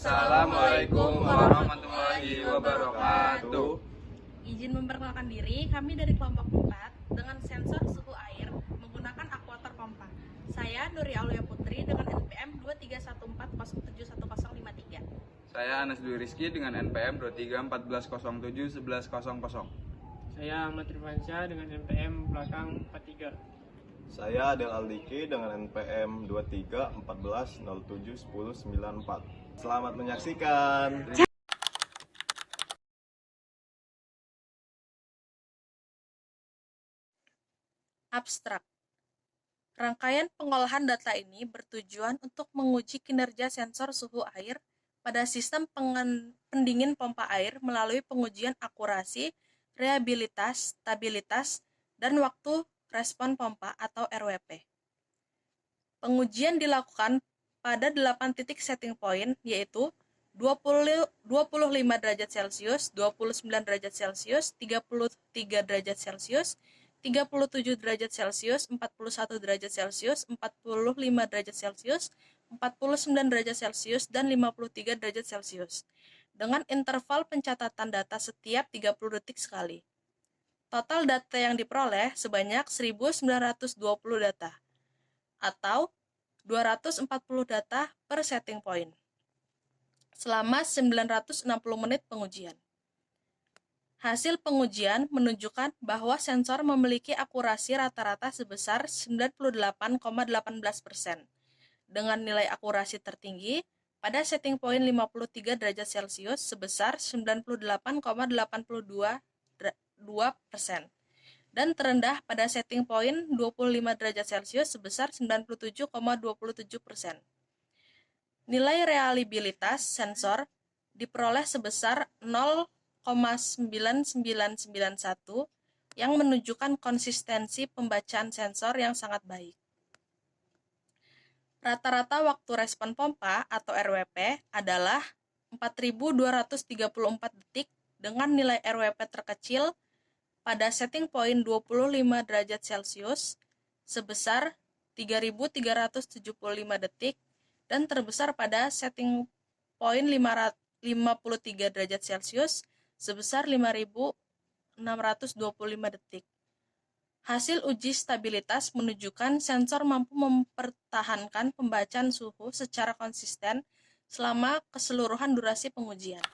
Assalamualaikum warahmatullahi wabarakatuh. Izin memperkenalkan diri, kami dari kelompok 4 dengan sensor suhu air menggunakan aquator pompa. Saya Nuri Aulia Putri dengan NPM 2314071053. Saya Anas Dwi Rizky dengan NPM 2314071100. Saya Ahmad Rifansyah dengan NPM belakang 43. Saya Adel Aldiki dengan NPM 2314071094. Selamat menyaksikan. Abstrak. Rangkaian pengolahan data ini bertujuan untuk menguji kinerja sensor suhu air pada sistem pendingin pompa air melalui pengujian akurasi, reliabilitas, stabilitas, dan waktu respon pompa atau RWP. Pengujian dilakukan pada 8 titik setting point, yaitu 25 derajat Celcius, 29 derajat Celcius, 33 derajat Celcius, 37 derajat Celcius, 41 derajat Celcius, 45 derajat Celcius, 49 derajat Celcius, dan 53 derajat Celcius, dengan interval pencatatan data setiap 30 detik sekali. Total data yang diperoleh sebanyak 1.920 data, atau 240 data per setting point, selama 960 menit pengujian. Hasil pengujian menunjukkan bahwa sensor memiliki akurasi rata-rata sebesar 98,18%, dengan nilai akurasi tertinggi pada setting point 53 derajat Celcius sebesar 98,82%, dan terendah pada setting point 25 derajat Celcius sebesar 97,27%. Nilai reliabilitas sensor diperoleh sebesar 0,9991 yang menunjukkan konsistensi pembacaan sensor yang sangat baik. Rata-rata waktu respon pompa atau RWP adalah 4.234 detik dengan nilai RWP terkecil pada setting point 25 derajat Celcius sebesar 3.375 detik dan terbesar pada setting point 53 derajat Celcius sebesar 5.625 detik. Hasil uji stabilitas menunjukkan sensor mampu mempertahankan pembacaan suhu secara konsisten selama keseluruhan durasi pengujian.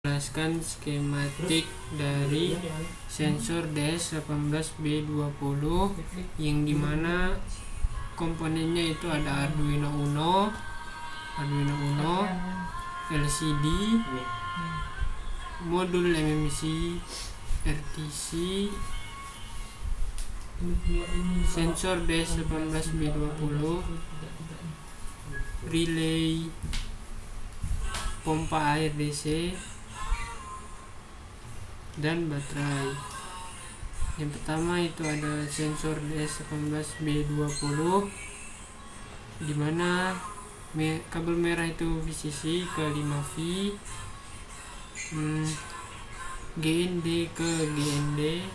Jelaskan skematik dari sensor DS18B20 yang dimana komponennya itu ada Arduino Uno, LCD, modul MMC, RTC, sensor DS18B20, relay, pompa air DC, dan baterai. Yang pertama itu ada sensor DS18B20 dimana kabel merah itu VCC ke 5V, GND ke GND,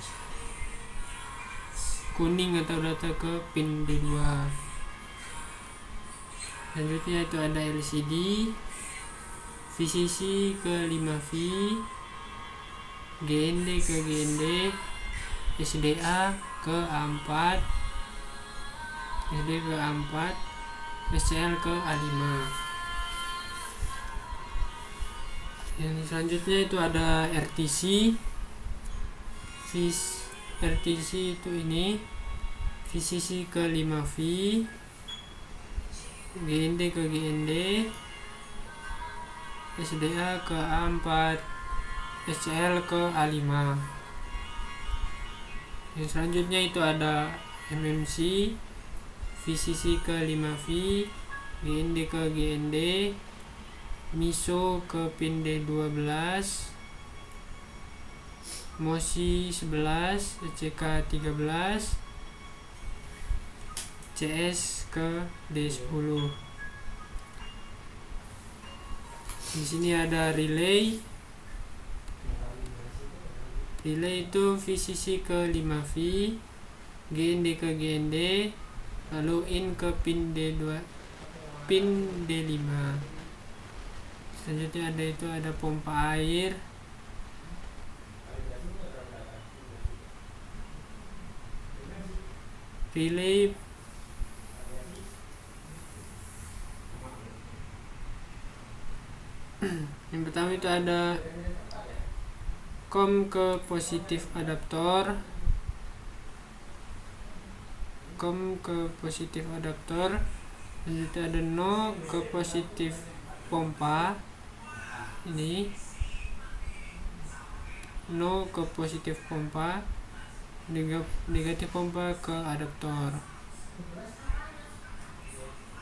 kuning atau data ke pin D2. Selanjutnya itu ada LCD VCC ke 5V, GND ke GND, SDA ke A4, SD ke A4, SCL ke A5. Yang selanjutnya itu ada RTC. RTC itu ini VCC ke 5V, GND ke GND, SDA ke A4, SCL ke A5. Yang selanjutnya itu ada MMC, VCC ke 5V, GND ke GND, MISO ke pin D12, MOSI 11, ECK 13, CS ke D10. Di sini ada relay. Relay itu VCC ke 5V, GND ke GND, lalu in ke pin D2, pin D5. Selanjutnya ada pompa air. Relay yang pertama itu ada COM ke positif adaptor, selanjutnya ada NO ke positif pompa, ini NO ke positif pompa, negatif pompa ke adaptor.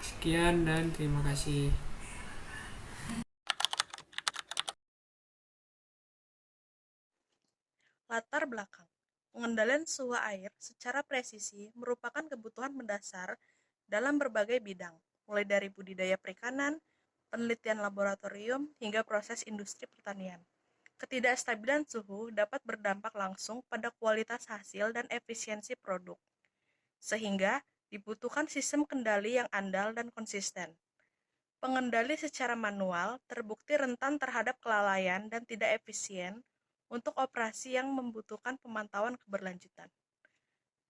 Sekian dan terima kasih. Latar belakang. Pengendalian suhu air secara presisi merupakan kebutuhan mendasar dalam berbagai bidang, mulai dari budidaya perikanan, penelitian laboratorium, hingga proses industri pertanian. Ketidakstabilan suhu dapat berdampak langsung pada kualitas hasil dan efisiensi produk, sehingga dibutuhkan sistem kendali yang andal dan konsisten. Pengendali secara manual terbukti rentan terhadap kelalaian dan tidak efisien untuk operasi yang membutuhkan pemantauan keberlanjutan.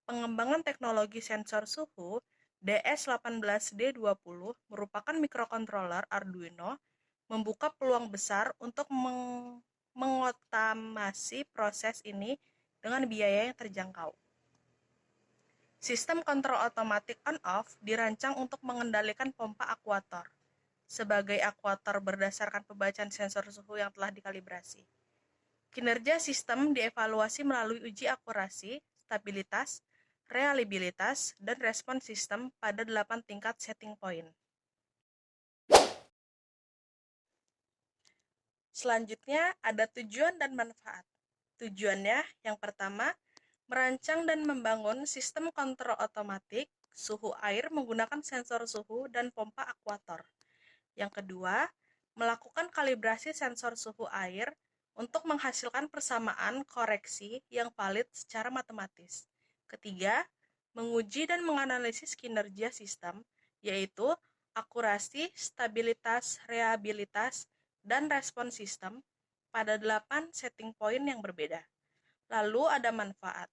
Pengembangan teknologi sensor suhu DS18D20 merupakan mikrokontroler Arduino membuka peluang besar untuk mengotomasi proses ini dengan biaya yang terjangkau. Sistem kontrol otomatis on-off dirancang untuk mengendalikan pompa akuator sebagai akuator berdasarkan pembacaan sensor suhu yang telah dikalibrasi. Kinerja sistem dievaluasi melalui uji akurasi, stabilitas, reliabilitas, dan respon sistem pada 8 tingkat setting point. Selanjutnya ada tujuan dan manfaat. Tujuannya yang pertama, merancang dan membangun sistem kontrol otomatis suhu air menggunakan sensor suhu dan pompa akuator. Yang kedua, melakukan kalibrasi sensor suhu air untuk menghasilkan persamaan koreksi yang valid secara matematis. Ketiga, menguji dan menganalisis kinerja sistem, yaitu akurasi, stabilitas, reliabilitas, dan respon sistem pada 8 setting point yang berbeda. Lalu ada manfaat.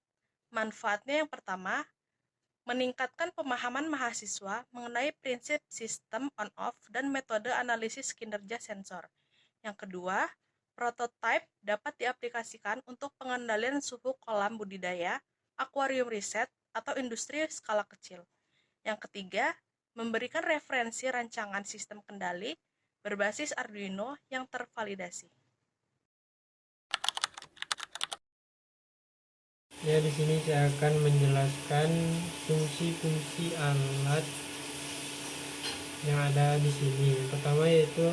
Manfaatnya yang pertama, meningkatkan pemahaman mahasiswa mengenai prinsip sistem on-off dan metode analisis kinerja sensor. Yang kedua, prototipe dapat diaplikasikan untuk pengendalian suhu kolam budidaya, akuarium riset, atau industri skala kecil. Yang ketiga, memberikan referensi rancangan sistem kendali berbasis Arduino yang tervalidasi. Ya, di sini saya akan menjelaskan fungsi-fungsi alat yang ada di sini. Yang pertama yaitu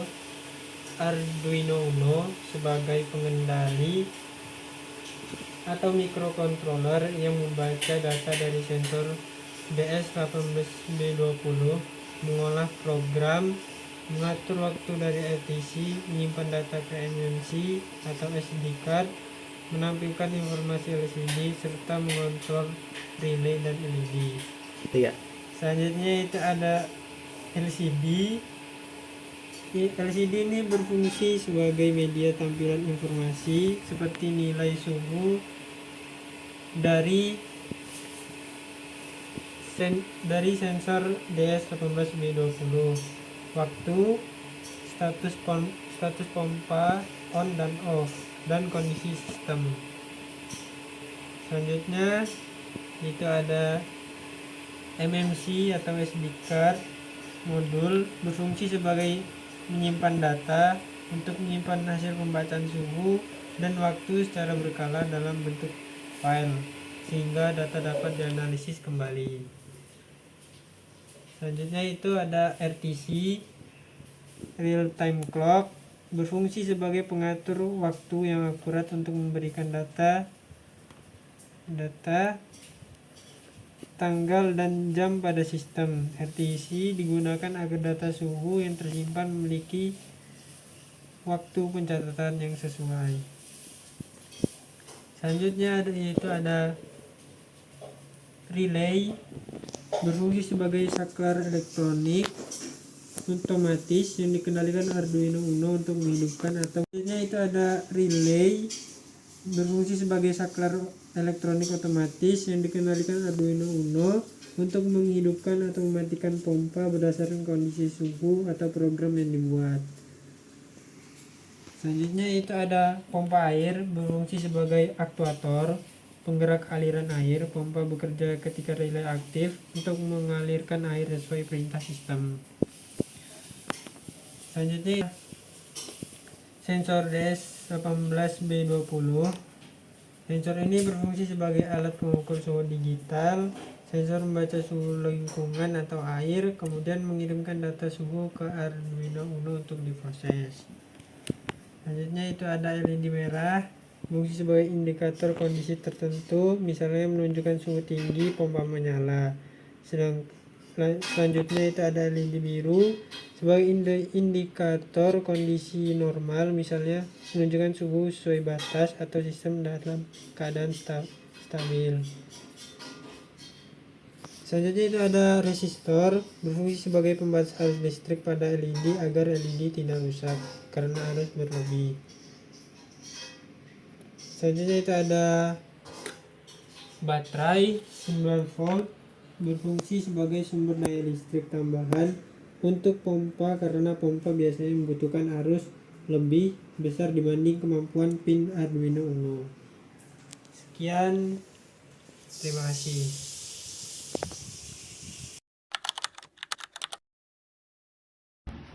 Arduino Uno sebagai pengendali atau mikrokontroler yang membaca data dari sensor DS18B20, mengolah program, mengatur waktu dari RTC, menyimpan data ke MMC atau SD card, menampilkan informasi LCD, serta mengontrol relay dan LED. Selanjutnya itu ada LCD. LCD ini berfungsi sebagai media tampilan informasi seperti nilai suhu dari sensor DS18B20, waktu, status pompa on dan off, dan kondisi sistem. Selanjutnya itu ada MMC atau SD card modul, berfungsi sebagai menyimpan data untuk menyimpan hasil pembacaan suhu, dan waktu secara berkala dalam bentuk file, sehingga data dapat dianalisis kembali. Selanjutnya itu ada RTC, Real Time Clock, berfungsi sebagai pengatur waktu yang akurat untuk memberikan data, tanggal dan jam pada sistem. RTC digunakan agar data suhu yang tersimpan memiliki waktu pencatatan yang sesuai. Selanjutnya yaitu ada relay, berfungsi sebagai saklar elektronik otomatis yang dikendalikan Arduino Uno untuk menghidupkan atau selanjutnya itu ada relay, berfungsi sebagai saklar elektronik otomatis yang dikendalikan Arduino Uno untuk menghidupkan atau mematikan pompa berdasarkan kondisi suhu atau program yang dibuat. Selanjutnya itu ada pompa air, berfungsi sebagai aktuator penggerak aliran air. Pompa bekerja ketika relay aktif untuk mengalirkan air sesuai perintah sistem. Selanjutnya sensor DS18B20. Sensor ini berfungsi sebagai alat pengukur suhu digital. Sensor membaca suhu lingkungan atau air, kemudian mengirimkan data suhu ke Arduino Uno untuk diproses. Selanjutnya itu ada LED merah, berfungsi sebagai indikator kondisi tertentu, misalnya menunjukkan suhu tinggi, pompa menyala. Selanjutnya itu ada LED biru sebagai indikator kondisi normal, misalnya menunjukkan suhu sesuai batas atau sistem dalam keadaan stabil. Selanjutnya itu ada resistor, berfungsi sebagai pembatas arus listrik pada LED agar LED tidak rusak karena arus berlebih. Selanjutnya itu ada baterai 9 volt, berfungsi sebagai sumber daya listrik tambahan untuk pompa karena pompa biasanya membutuhkan arus lebih besar dibanding kemampuan pin Arduino Uno. Sekian, terima kasih.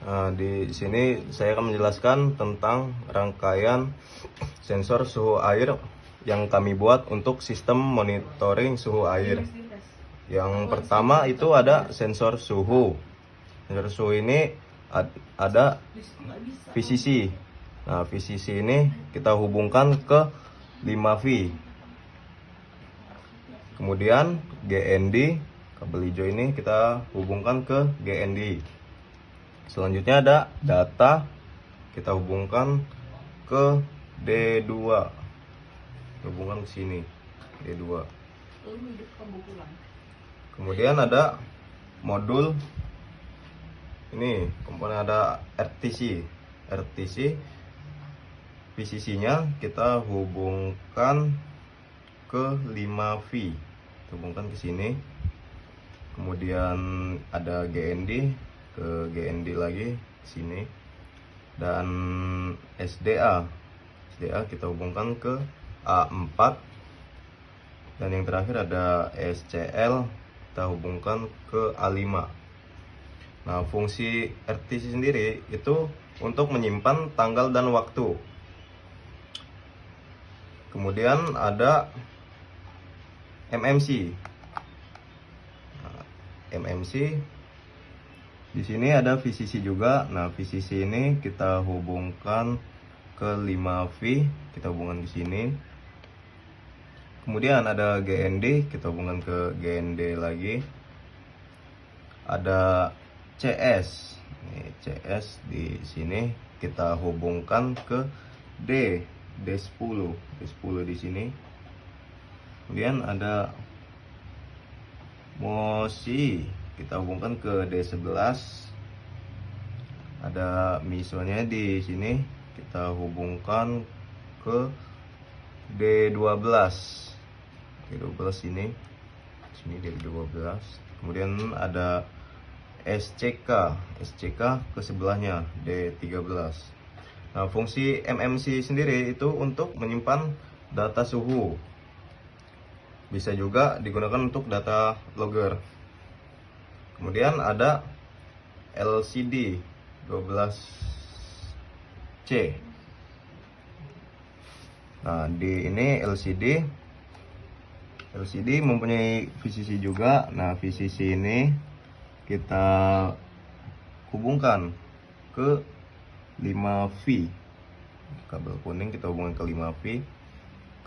Nah, di sini saya akan menjelaskan tentang rangkaian sensor suhu air yang kami buat untuk sistem monitoring suhu air. Yang pertama itu ada sensor suhu. Sensor suhu ini ada VCC. Nah, VCC ini kita hubungkan ke 5V. Kemudian GND, kabel hijau ini kita hubungkan ke GND. Selanjutnya ada data, kita hubungkan ke D2. Hubungkan ke sini, D2. Kemudian ada modul ini, komponen ada RTC. VCC-nya kita hubungkan ke 5V. Hubungkan ke sini. Kemudian ada GND, ke GND lagi ke sini. Dan SDA kita hubungkan ke A4. Dan yang terakhir ada SCL, kita hubungkan ke A5. Nah, fungsi RTC sendiri itu untuk menyimpan tanggal dan waktu. Kemudian ada MMC. Nah, MMC di sini ada VCC juga. Nah, VCC ini kita hubungkan ke 5V, kita hubungkan di sini. Kemudian ada GND, kita hubungkan ke GND lagi. Ada CS. Ini CS di sini kita hubungkan ke D10 di sini. Kemudian ada MOSI, kita hubungkan ke D11. Ada misonya di sini, kita hubungkan ke D12 ini. Sini D12. Kemudian ada SCK ke sebelahnya D13. Nah, fungsi MMC sendiri itu untuk menyimpan data suhu. Bisa juga digunakan untuk data logger. Kemudian ada LCD 12C. Nah, di ini LCD mempunyai VCC juga. Nah, VCC ini kita hubungkan ke 5V. Kabel kuning kita hubungkan ke 5V.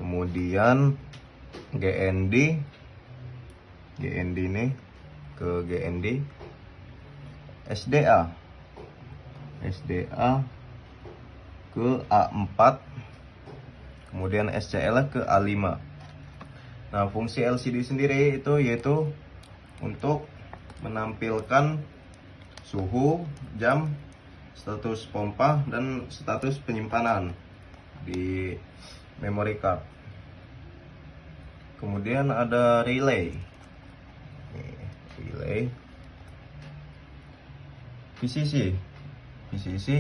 Kemudian GND ini ke GND. SDA ke A4. Kemudian SCL ke A5. Nah, fungsi LCD sendiri itu yaitu untuk menampilkan suhu, jam, status pompa, dan status penyimpanan di memory card. Kemudian ada relay. VCC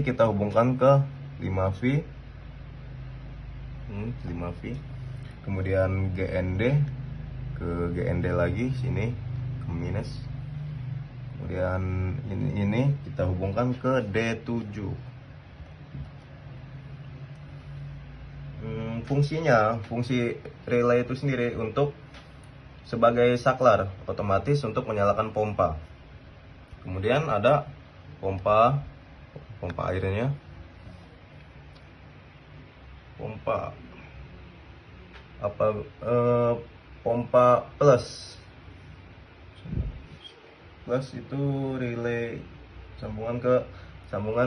kita hubungkan ke 5V. 5V. Kemudian GND ke GND lagi sini ke minus. Kemudian ini kita hubungkan ke D7. Fungsi relay itu sendiri untuk sebagai saklar otomatis untuk menyalakan pompa. Kemudian ada pompa airnya, pompa plus itu relay sambungan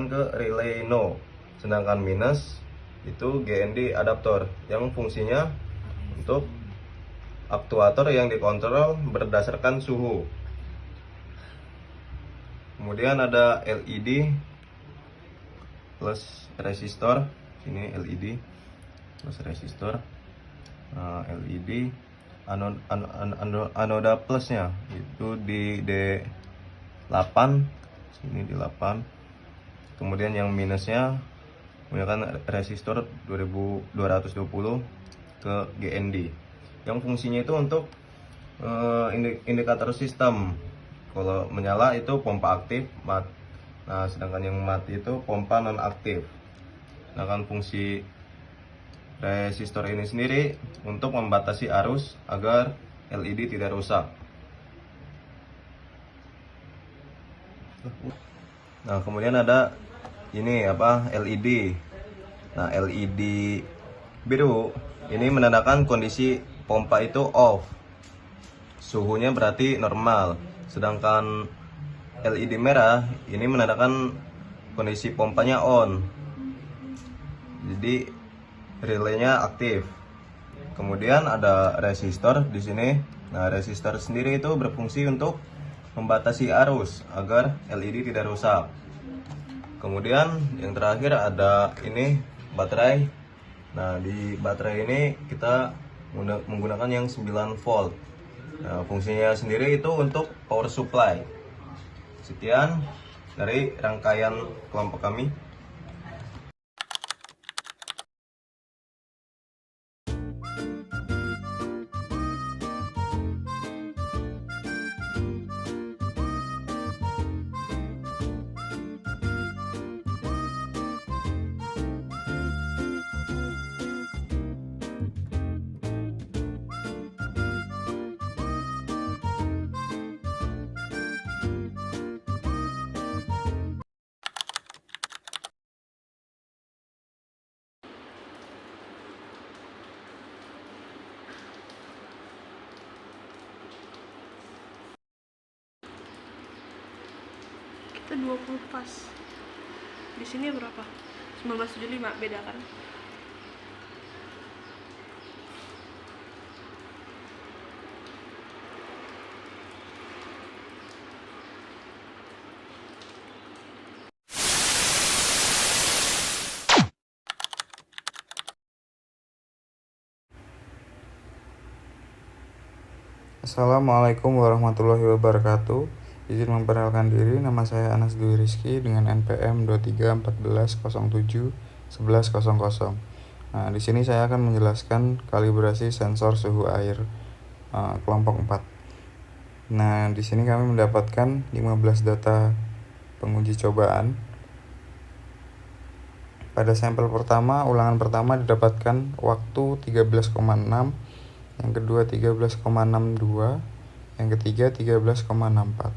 ke relay no, sedangkan minus itu GND adaptor yang fungsinya untuk aktuator yang dikontrol berdasarkan suhu. Kemudian ada LED plus resistor. Sini LED plus resistor. Nah, LED anoda plusnya itu di D8, sini di 8. Kemudian yang minusnya menggunakan resistor 2220 ke GND. Yang fungsinya itu untuk indikator sistem. Kalau menyala itu pompa aktif, nah sedangkan yang mati itu pompa non aktif. Sedangkan fungsi resistor ini sendiri untuk membatasi arus agar LED tidak rusak. Nah, kemudian ada ini LED. Nah, LED biru ini menandakan kondisi pompa itu off. Suhunya berarti normal. Sedangkan LED merah ini menandakan kondisi pompanya on. Jadi relaynya aktif. Kemudian ada resistor di sini. Nah, resistor sendiri itu berfungsi untuk membatasi arus agar LED tidak rusak. Kemudian yang terakhir ada ini baterai. Nah, di baterai ini kita menggunakan yang 9 volt. Nah, fungsinya sendiri itu untuk power supply. Sekian dari rangkaian kelompok kami. Kita 20 pas. Di sini berapa? 1975, beda kan? Assalamualaikum warahmatullahi wabarakatuh. Izin memperkenalkan diri, nama saya Anas Dwi Rizky dengan NPM 2314071100. Nah, di sini saya akan menjelaskan kalibrasi sensor suhu air kelompok 4. Nah, di sini kami mendapatkan 15 data penguji cobaan Pada sampel pertama, ulangan pertama didapatkan waktu 13,6, yang kedua 13,62, yang ketiga 13,64.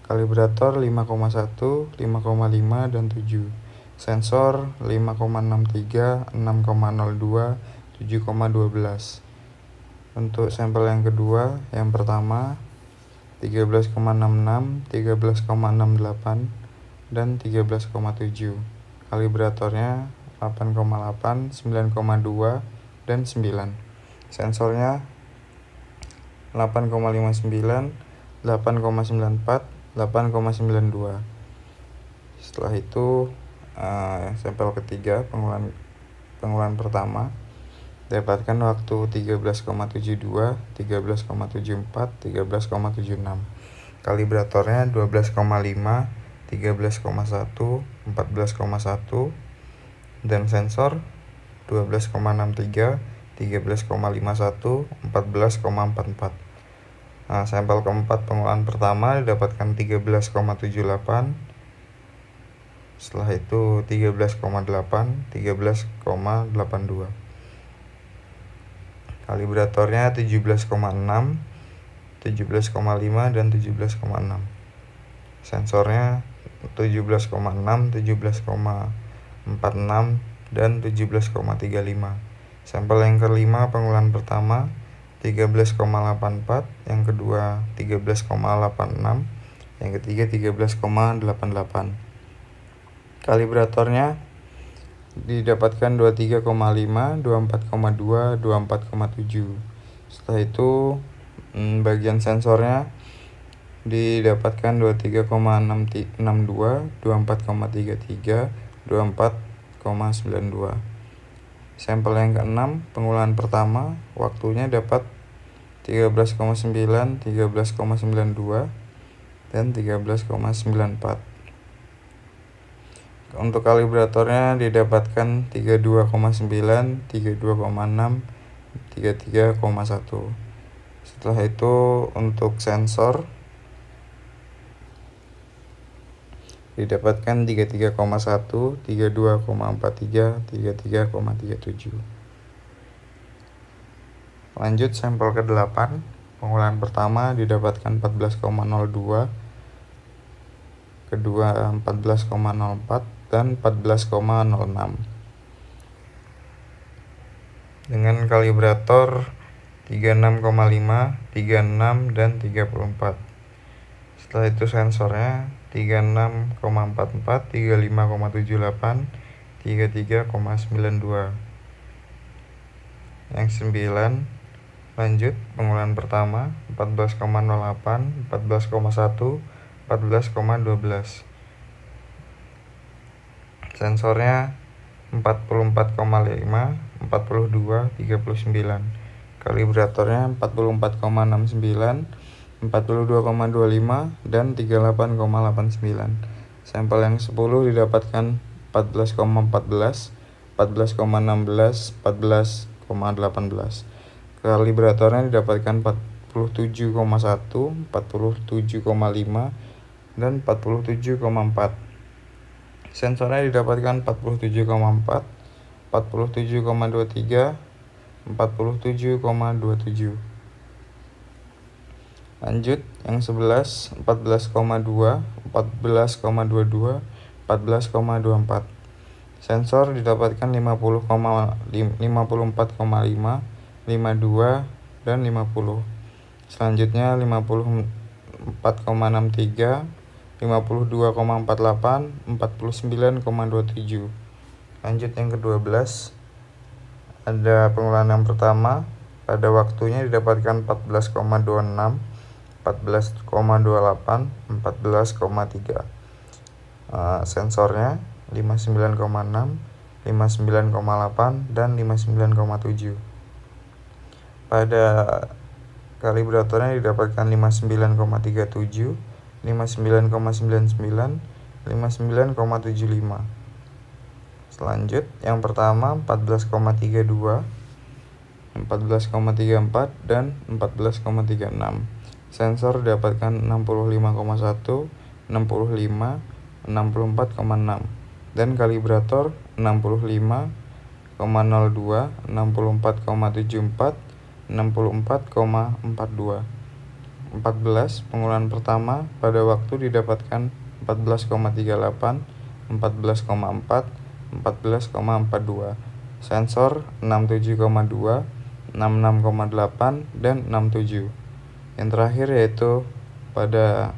Kalibrator 5,1, 5,5, dan 7. Sensor 5,63, 6,02, 7,12. Untuk sampel yang kedua, yang pertama 13,66, 13,68, dan 13,7. Kalibratornya 8,8, 9,2, dan 9. Sensornya 8,59, 8,94, 8,92. Setelah itu sampel ketiga, pengulahan pertama dapatkan waktu 13,72, 13,74, 13,76. Kalibratornya 12,5, 13,1, 14,1, dan sensor 12,63, 13,51, 14,44. Sampel keempat pengolahan pertama didapatkan 13,78, setelah itu 13,8, 13,82. Kalibratornya 17,6, 17,5, dan 17,6. Sensornya 17,6, 17,46, dan 17,35. Sampel yang kelima pengolahan pertama 13,84, yang kedua 13,86, yang ketiga 13,88. Kalibratornya didapatkan 23,5, 24,2, 24,7. Setelah itu bagian sensornya didapatkan 23,62, 24,33, 24,92. Sampel yang keenam pengolahan pertama waktunya dapat 13,9, 13,92, dan 13,94. Untuk kalibratornya didapatkan 32,9, 32,6, 33,1. Setelah itu untuk sensor didapatkan 33,1, 32,43, 33,37. Lanjut sampel ke-8. Pengolahan pertama didapatkan 14,02, kedua 14,04, dan 14,06. Dengan kalibrator 36,5, 36, dan 34. Setelah itu sensornya 36,44, 35,78, 33,92. Yang 9. Lanjut pengolahan pertama 14,08, 14,1, 14,12. Sensornya 44,5, 42, 39. Kalibratornya 44,69, 42,25, dan 38,89. Sampel yang 10 didapatkan 14,14, 14,16, 14,18. Kalibratornya didapatkan 47,1, 47,5, dan 47,4. Sensornya didapatkan 47,4, 47,23, 47,27. Lanjut yang 11, 14,2, 14,22, 14,24. Sensor didapatkan 54,5, 52, dan 50. Selanjutnya 54,63, 52,48, 49,27. Lanjut yang ke-12. Ada pengolahan yang pertama. Pada waktunya didapatkan 14,26, 14,28, 14,3. Sensornya 59,6, 59,8, dan 59,7. Pada kalibratornya didapatkan 59,37, 59,99, 59,75. Selanjut yang pertama 14,32, 14,34, dan 14,36. Sensor didapatkan 65,1, 65, 64,6, dan kalibrator 65,02, 64,74, 64,42. 14. Pengulahan pertama pada waktu didapatkan 14,38, 14,4, 14,42. Sensor 67,2, 66,8, dan 67. Yang terakhir yaitu pada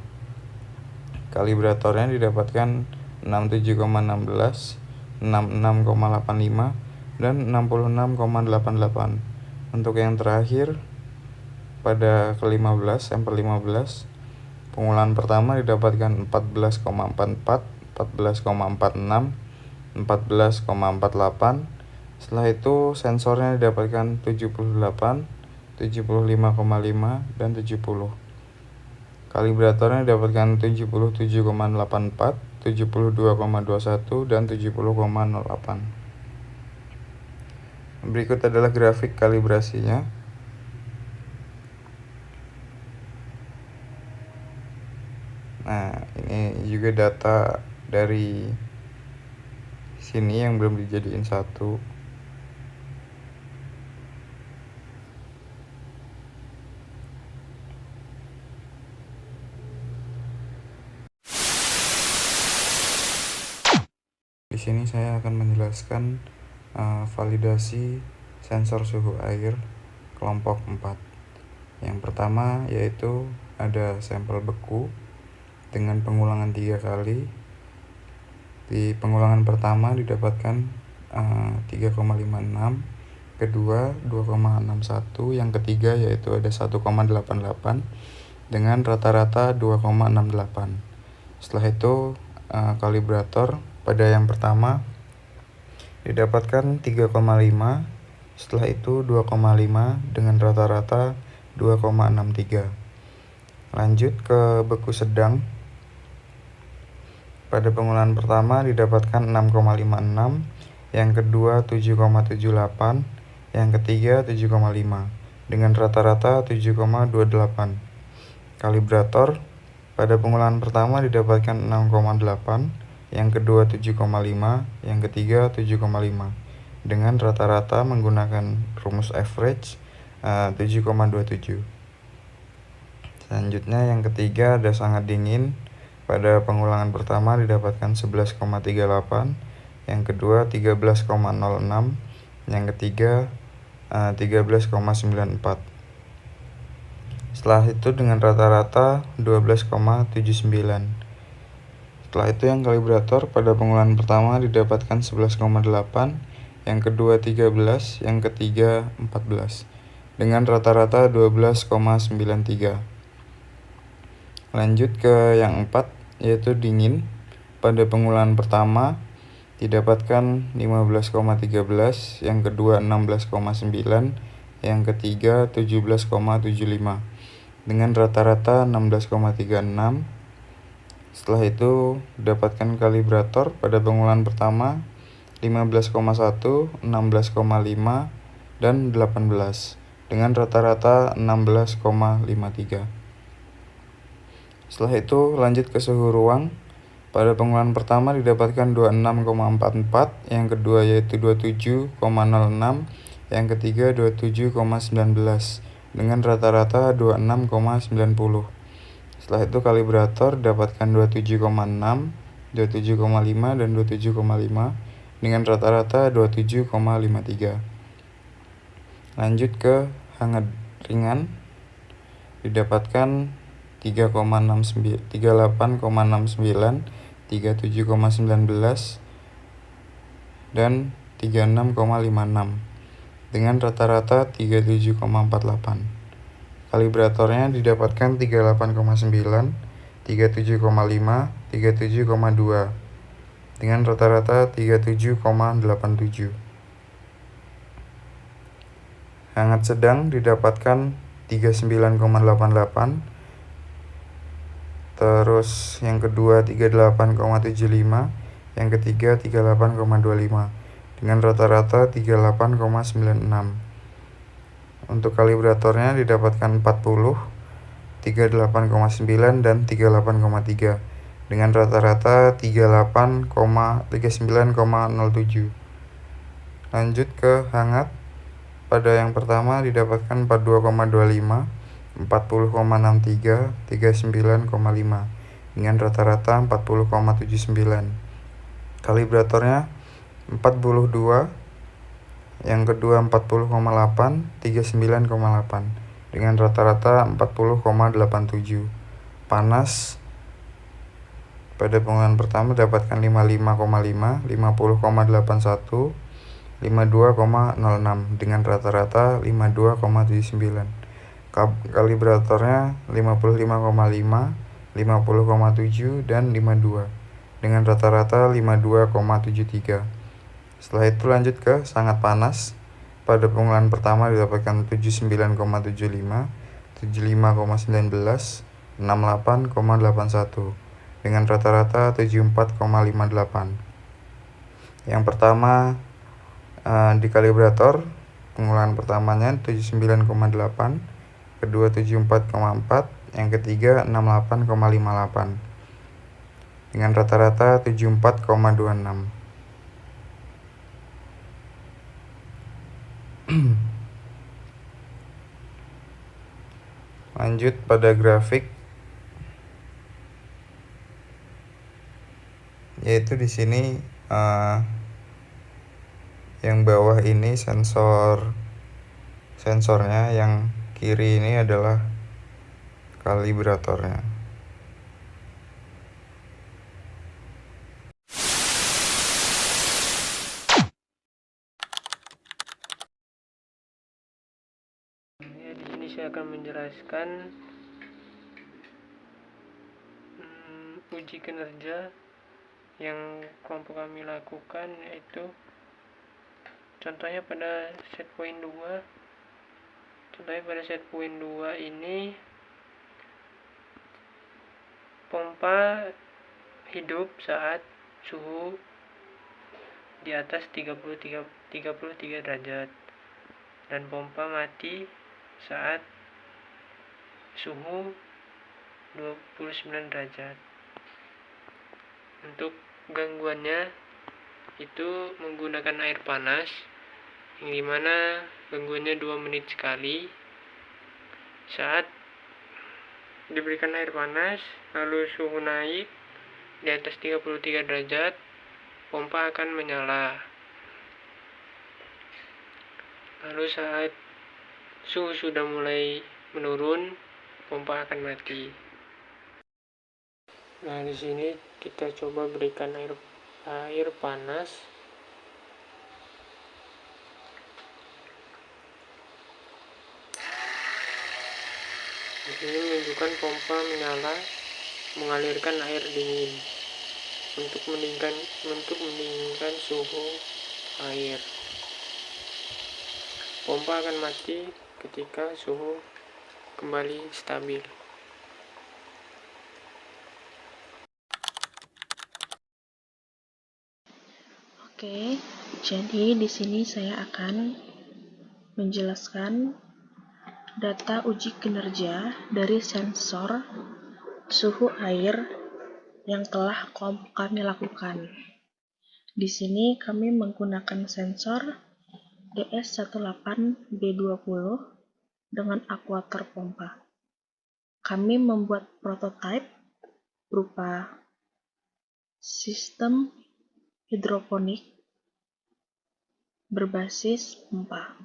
kalibratornya didapatkan 67,16, 66,85, dan 66,88. Untuk yang terakhir pada sampel 15, pengulahan pertama didapatkan 14,44, 14,46, 14,48. Setelah itu sensornya didapatkan 78, 75,5, dan 70. Kalibratornya didapatkan 77,84, 72,21, dan 70,08. Berikut adalah grafik kalibrasinya. Nah, ini juga data dari sini yang belum dijadiin satu. Di sini saya akan menjelaskan validasi sensor suhu air kelompok 4. Yang pertama yaitu ada sampel beku dengan pengulangan 3 kali. Di pengulangan pertama didapatkan 3,56, kedua 2,61, yang ketiga yaitu ada 1,88 dengan rata-rata 2,68. Setelah itu kalibrator pada yang pertama didapatkan 3,5, setelah itu 2,5 dengan rata-rata 2,63. Lanjut ke beku sedang. Pada pengulahan pertama didapatkan 6,56, yang kedua 7,78, yang ketiga 7,5 dengan rata-rata 7,28. Kalibrator pada pengulahan pertama didapatkan 6,8, yang kedua 7,5, yang ketiga 7,5 dengan rata-rata menggunakan rumus average 7,27. Selanjutnya yang ketiga ada sangat dingin. Pada pengulangan pertama didapatkan 11,38, yang kedua 13,06, yang ketiga 13,94. Setelah itu dengan rata-rata 12,79. Setelah itu yang kalibrator pada pengulahan pertama didapatkan 11,8, yang kedua 13, yang ketiga 14 dengan rata-rata 12,93. Lanjut ke yang 4 yaitu dingin. Pada pengulahan pertama didapatkan 15,13, yang kedua 16,9, yang ketiga 17,75 dengan rata-rata 16,36. Setelah itu dapatkan kalibrator pada pengulahan pertama 15,1, 16,5, dan 18 dengan rata-rata 16,53. Setelah itu lanjut ke suhu ruang. Pada pengulahan pertama didapatkan 26,44, yang kedua yaitu 27,06, yang ketiga 27,19 dengan rata-rata 26,90. Setelah itu kalibrator dapatkan 27,6, 27,5, dan 27,5 dengan rata-rata 27,53. Lanjut ke hangat ringan. Didapatkan 38,69, 37,19 dan 36,56 dengan rata-rata 37,48. Kalibratornya didapatkan 38,9, 37,5, 37,2 dengan rata-rata 37,87. Hangat sedang didapatkan 39,88, terus yang kedua 38,75, yang ketiga 38,25 dengan rata-rata 38,96. Untuk kalibratornya didapatkan 40, 38,9 dan 38,3 dengan rata-rata 39,07. Lanjut ke hangat. Pada yang pertama didapatkan 42,25, 40,63, 39,5 dengan rata-rata 40,79. Kalibratornya 42, yang kedua 40,8, 39,8 dengan rata-rata 40,87. Panas pada penggunaan pertama dapatkan 55,5, 50,81, 52,06 dengan rata-rata 52,79. Kalibratornya 55,5, 50,7 dan 52 dengan rata-rata 52,73. Setelah itu lanjut ke sangat panas. Pada penggunaan pertama didapatkan 79,75, 75,19, 68,81 dengan rata-rata 74,58. Yang pertama di kalibrator penggunaan pertamanya 79,8, kedua 74,4, yang ketiga 68,58 dengan rata-rata 74,26. Lanjut pada grafik, yaitu di sini yang bawah ini sensornya, yang kiri ini adalah kalibratornya. Ya, di sini saya akan menjelaskan uji kinerja yang kelompok kami lakukan, yaitu contohnya pada set point 2. Contohnya pada set point 2 ini pompa hidup saat suhu di atas 33 derajat dan pompa mati saat suhu 29 derajat. Untuk gangguannya itu menggunakan air panas, yang dimana gangguannya 2 menit sekali. Saat diberikan air panas lalu suhu naik di atas 33 derajat, pompa akan menyala. Lalu saat suhu sudah mulai menurun, pompa akan mati. Nah, di sini kita coba berikan air panas. Di sini menunjukkan pompa menyala, mengalirkan air dingin untuk mendinginkan suhu air. Pompa akan mati ketika suhu kembali stabil. Oke, jadi di sini saya akan menjelaskan data uji kinerja dari sensor suhu air yang telah kami lakukan. Di sini kami menggunakan sensor DS18B20 dengan akuator pompa. Kami membuat prototipe berupa sistem hidroponik berbasis pompa.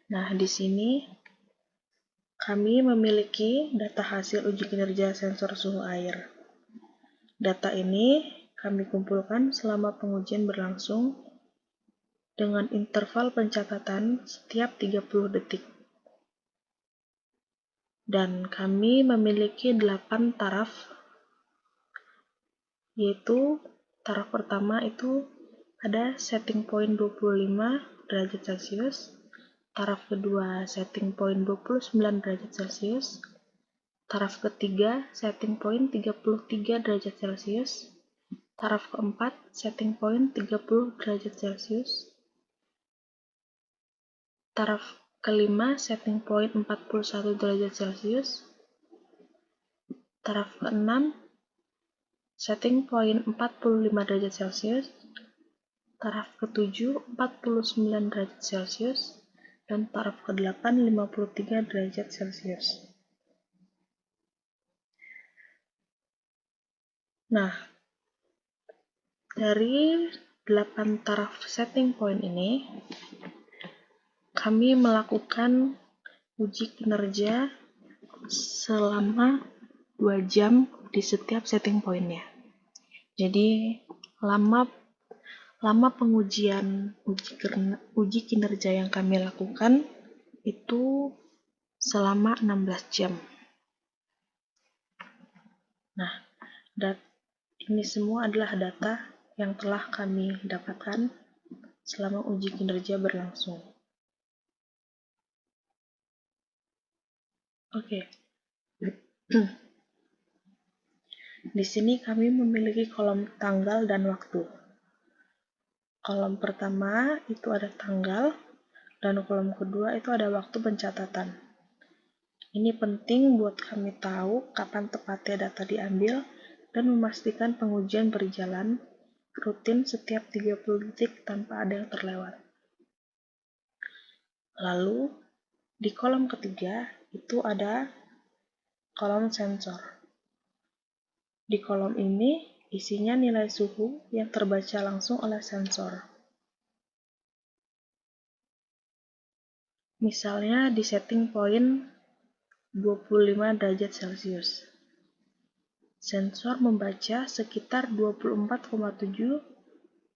Nah, di sini kami memiliki data hasil uji kinerja sensor suhu air. Data ini kami kumpulkan selama pengujian berlangsung dengan interval pencatatan setiap 30 detik. Dan kami memiliki 8 taraf, yaitu taraf pertama itu ada setting point 25 derajat Celcius, taraf kedua setting point 29 derajat Celcius, taraf ketiga setting point 33 derajat Celcius, taraf keempat setting point 30 derajat Celcius, taraf kelima setting point 41 derajat Celcius, taraf ke-6 setting point 45 derajat Celcius, taraf ke-7 49 derajat Celcius, dan taraf ke-8 53 derajat Celcius. Nah, dari 8 taraf setting point ini, kami melakukan uji kinerja selama 2 jam di setiap setting point-nya. Jadi, lama pengujian uji kinerja yang kami lakukan itu selama 16 jam. Nah, ini semua adalah data yang telah kami dapatkan selama uji kinerja berlangsung. Oke. Di sini kami memiliki kolom tanggal dan waktu. Kolom pertama itu ada tanggal, dan kolom kedua itu ada waktu pencatatan. Ini penting buat kami tahu kapan tepatnya data diambil dan memastikan pengujian berjalan rutin setiap 30 detik tanpa ada yang terlewat. Lalu, di kolom ketiga itu ada kolom sensor. Di kolom ini isinya nilai suhu yang terbaca langsung oleh sensor. Misalnya di setting point 25 derajat Celcius. Sensor membaca sekitar 24,7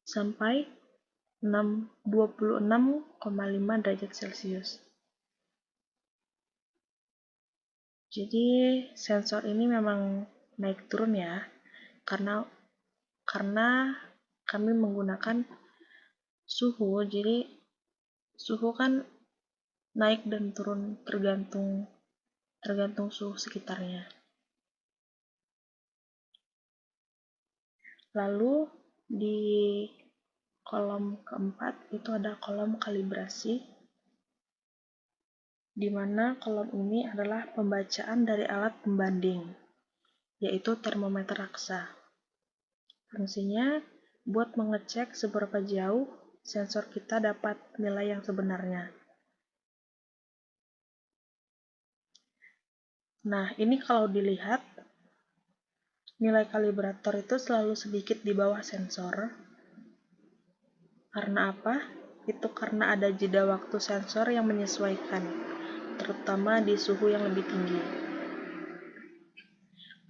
sampai 26,5 derajat Celcius. Jadi sensor ini memang naik turun ya, karena kami menggunakan suhu, jadi suhu kan naik dan turun tergantung suhu sekitarnya. Lalu di kolom keempat itu ada kolom kalibrasi, di mana kolom ini adalah pembacaan dari alat pembanding, yaitu termometer raksa. Fungsinya buat mengecek seberapa jauh sensor kita dapat nilai yang sebenarnya. Nah, ini kalau dilihat, nilai kalibrator itu selalu sedikit di bawah sensor. Karena apa? Itu karena ada jeda waktu sensor yang menyesuaikan, terutama di suhu yang lebih tinggi.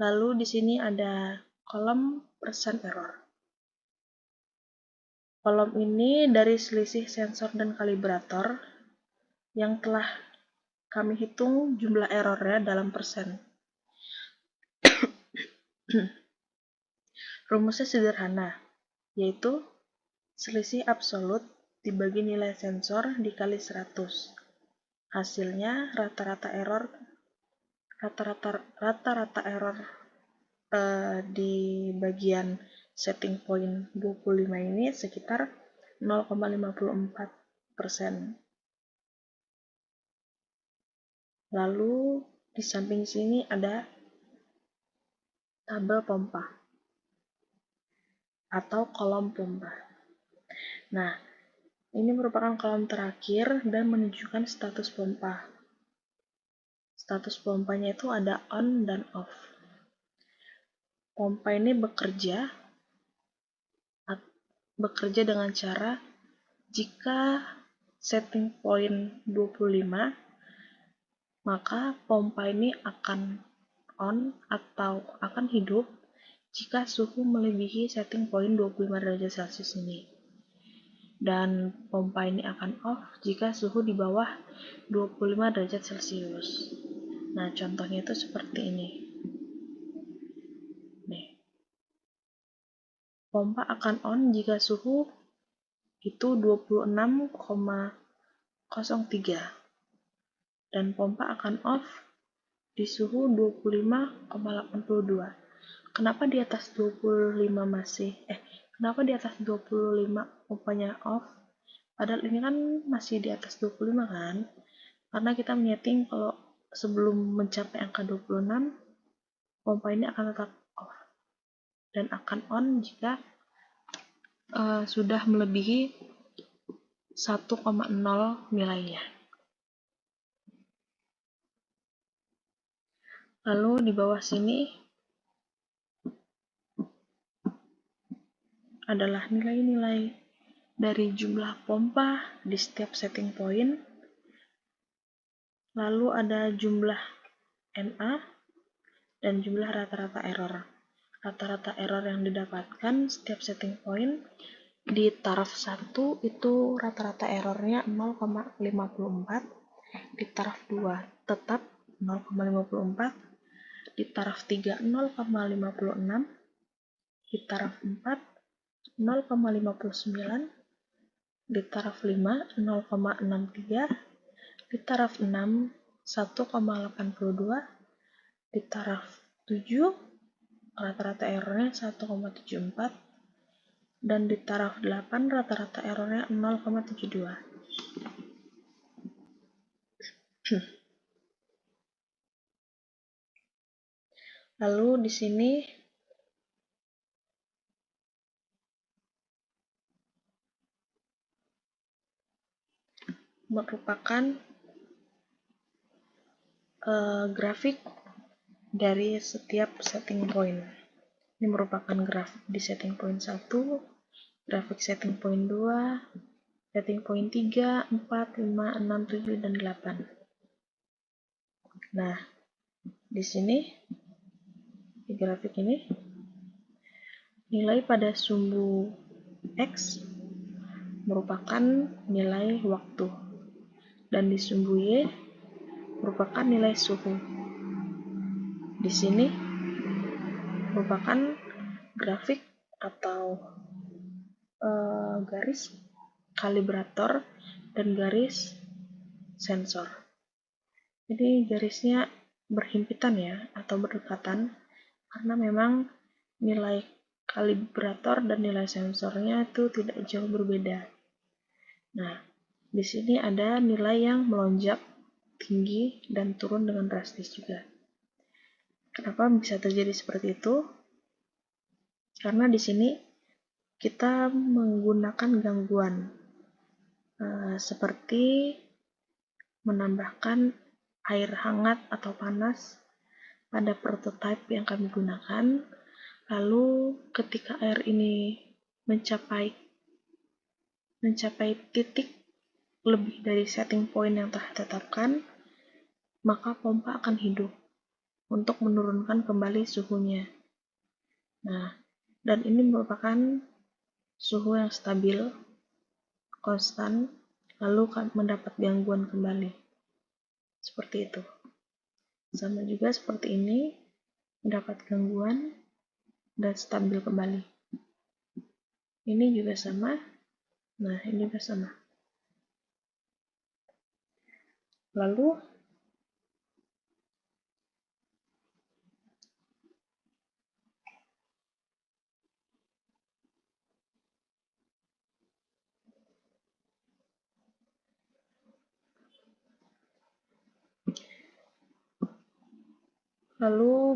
Lalu di sini ada kolom persen error. Kolom ini dari selisih sensor dan kalibrator yang telah kami hitung jumlah errornya dalam persen. Rumusnya sederhana, yaitu selisih absolut dibagi nilai sensor dikali 100. Hasilnya rata-rata error di bagian setting point 25 ini sekitar 0,54%. Lalu di samping sini ada tabel pompa atau kolom pompa. Nah, ini merupakan kolom terakhir dan menunjukkan status pompa. Status pompanya itu ada on dan off. Pompa ini bekerja dengan cara jika setting point 25, maka pompa ini akan on atau akan hidup jika suhu melebihi setting point 25 derajat Celcius ini. Dan pompa ini akan off jika suhu di bawah 25 derajat Celcius. Nah, contohnya itu seperti ini. Nih. Pompa akan on jika suhu itu 26,03 dan pompa akan off di suhu 25,82. Kenapa di atas 25 kenapa di atas 25 pompanya off? Padahal ini kan masih di atas 25 kan? Karena kita menyeting kalau sebelum mencapai angka 26 pompa ini akan tetap off dan akan on jika sudah melebihi 1,0 nilainya. Lalu di bawah sini adalah nilai-nilai dari jumlah pompa di setiap setting point. Lalu ada jumlah NA dan jumlah rata-rata error. Rata-rata error yang didapatkan setiap setting point di taraf 1 itu rata-rata errornya 0,54, di taraf 2 tetap 0,54, di taraf 3 0,56, di taraf 4 0,59, di taraf 5 0,63, di taraf 6 1,82, di taraf 7 rata-rata errornya 1,74, dan di taraf 8 rata-rata errornya 0,72. Lalu di sini merupakan grafik dari setiap setting point. Ini merupakan grafik di setting point 1, grafik setting point 2, setting point 3, 4, 5, 6, 7, dan 8. Nah, di sini, di grafik ini, nilai pada sumbu X merupakan nilai waktu, dan di sumbu Y merupakan nilai suhu. Di sini merupakan grafik atau garis kalibrator dan garis sensor. Jadi garisnya berhimpitan ya, atau berdekatan, karena memang nilai kalibrator dan nilai sensornya itu tidak jauh berbeda. Nah, di sini ada nilai yang melonjak tinggi dan turun dengan drastis juga. Kenapa bisa terjadi seperti itu? Karena di sini kita menggunakan gangguan seperti menambahkan air hangat atau panas pada prototipe yang kami gunakan. Lalu ketika air ini mencapai titik lebih dari setting point yang telah ditetapkan, maka pompa akan hidup untuk menurunkan kembali suhunya. Nah, dan ini merupakan suhu yang stabil, konstan, lalu mendapat gangguan kembali. Seperti itu. Sama juga seperti ini, mendapat gangguan dan stabil kembali. Ini juga sama. Nah, ini juga sama. Lalu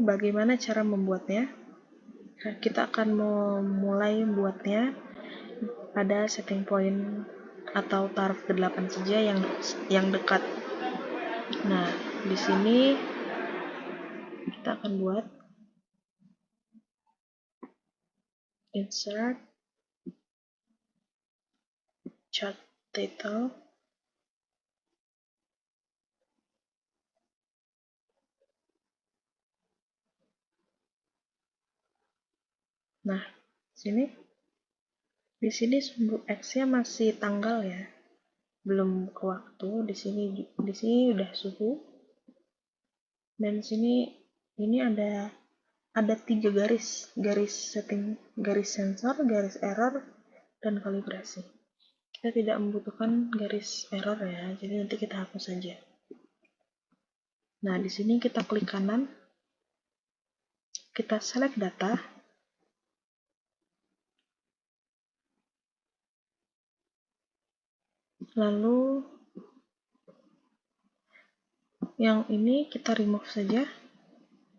bagaimana cara membuatnya? Nah, kita akan memulai membuatnya pada setting point atau taraf ke-8 saja yang dekat. Nah, di sini kita akan buat insert chart title. Nah, di sini sumbu X-nya masih tanggal ya, belum ke waktu. Di sini udah suhu, dan sini ini ada 3 garis setting, garis sensor, garis error, dan kalibrasi. Kita tidak membutuhkan garis error ya, jadi nanti kita hapus saja. Nah, di sini kita klik kanan, kita select data, lalu yang ini kita remove saja.